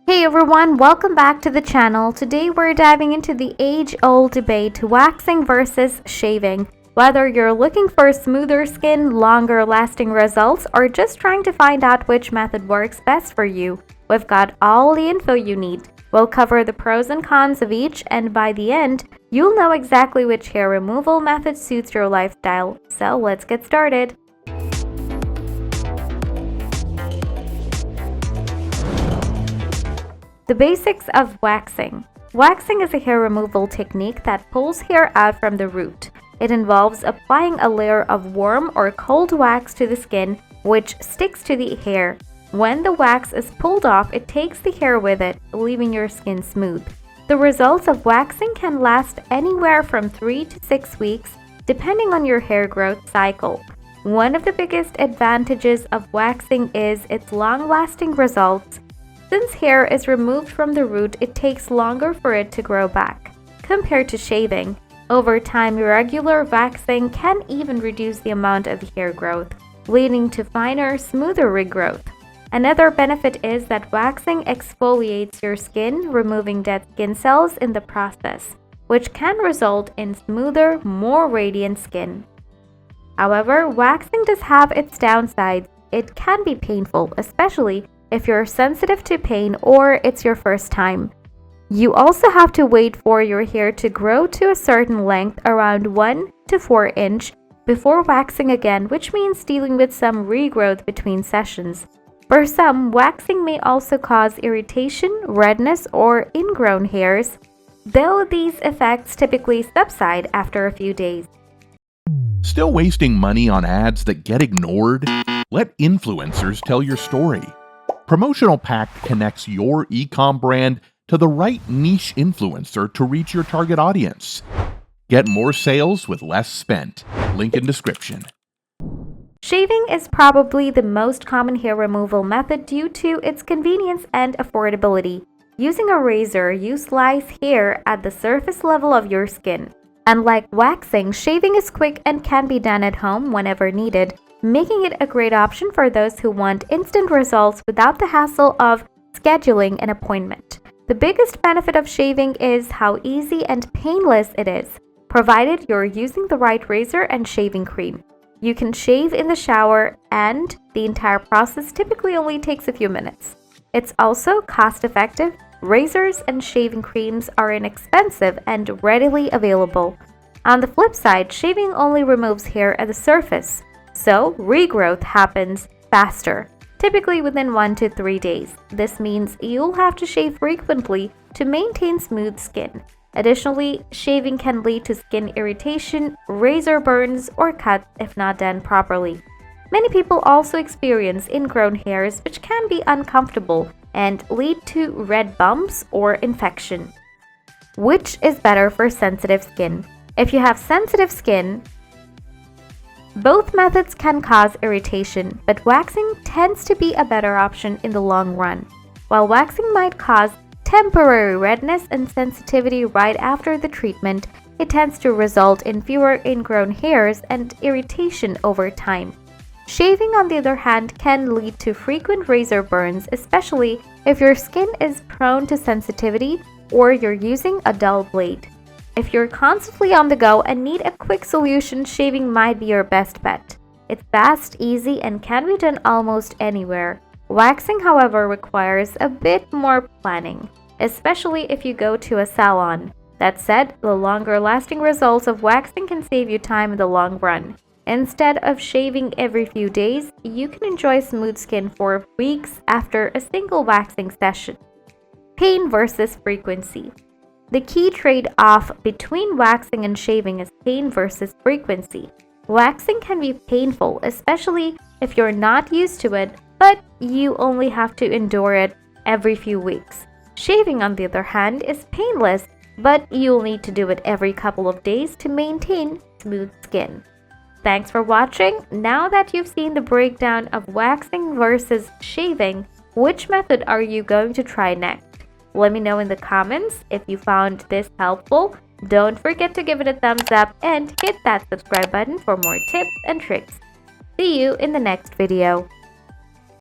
Hey everyone, welcome back to the channel. Today we're diving into the age-old debate, waxing versus shaving. Whether you're looking for smoother skin, longer lasting results, or just trying to find out which method works best for you, we've got all the info you need. We'll cover the pros and cons of each, and by the end, you'll know exactly which hair removal method suits your lifestyle. So let's get started. The basics of waxing. Waxing is a hair removal technique that pulls hair out from the root. It involves applying a layer of warm or cold wax to the skin, which sticks to the hair. When the wax is pulled off, it takes the hair with it, leaving your skin smooth. The results of waxing can last anywhere from 3 to 6 weeks, depending on your hair growth cycle. One of the biggest advantages of waxing is its long-lasting results. Since hair is removed from the root, it takes longer for it to grow back. Compared to shaving, over time, regular waxing can even reduce the amount of hair growth, leading to finer, smoother regrowth. Another benefit is that waxing exfoliates your skin, removing dead skin cells in the process, which can result in smoother, more radiant skin. However, waxing does have its downsides. It can be painful, especially if you're sensitive to pain or it's your first time. You also have to wait for your hair to grow to a certain length, around 1 to 4 inch, before waxing again, which means dealing with some regrowth between sessions. For some, waxing may also cause irritation, redness, or ingrown hairs, though these effects typically subside after a few days. Still wasting money on ads that get ignored? Let influencers tell your story. Promotional Pact connects your e-com brand to the right niche influencer to reach your target audience. Get more sales with less spent. Link in description. Shaving is probably the most common hair removal method due to its convenience and affordability. Using a razor, you slice hair at the surface level of your skin. Unlike waxing, shaving is quick and can be done at home whenever needed, making it a great option for those who want instant results without the hassle of scheduling an appointment. The biggest benefit of shaving is how easy and painless it is, provided you're using the right razor and shaving cream. You can shave in the shower, and the entire process typically only takes a few minutes. It's also cost-effective. Razors and shaving creams are inexpensive and readily available. On the flip side, shaving only removes hair at the surface, so regrowth happens faster, typically within 1 to 3 days. This means you'll have to shave frequently to maintain smooth skin. Additionally, shaving can lead to skin irritation, razor burns, or cuts if not done properly. Many people also experience ingrown hairs, which can be uncomfortable and lead to red bumps or infection. Which is better for sensitive skin? If you have sensitive skin, both methods can cause irritation, but waxing tends to be a better option in the long run. While waxing might cause temporary redness and sensitivity right after the treatment, it tends to result in fewer ingrown hairs and irritation over time. Shaving, on the other hand, can lead to frequent razor burns, especially if your skin is prone to sensitivity or you're using a dull blade. If you're constantly on the go and need a quick solution, shaving might be your best bet. It's fast, easy, and can be done almost anywhere. Waxing, however, requires a bit more planning, especially if you go to a salon. That said, the longer-lasting results of waxing can save you time in the long run. Instead of shaving every few days, you can enjoy smooth skin for weeks after a single waxing session. Pain versus frequency. The key trade-off between waxing and shaving is pain versus frequency. Waxing can be painful, especially if you're not used to it, but you only have to endure it every few weeks. Shaving, on the other hand, is painless, but you'll need to do it every couple of days to maintain smooth skin. Thanks for watching. Now that you've seen the breakdown of waxing versus shaving, which method are you going to try next? Let me know in the comments if you found this helpful. Don't forget to give it a thumbs up and hit that subscribe button for more tips and tricks. See you in the next video.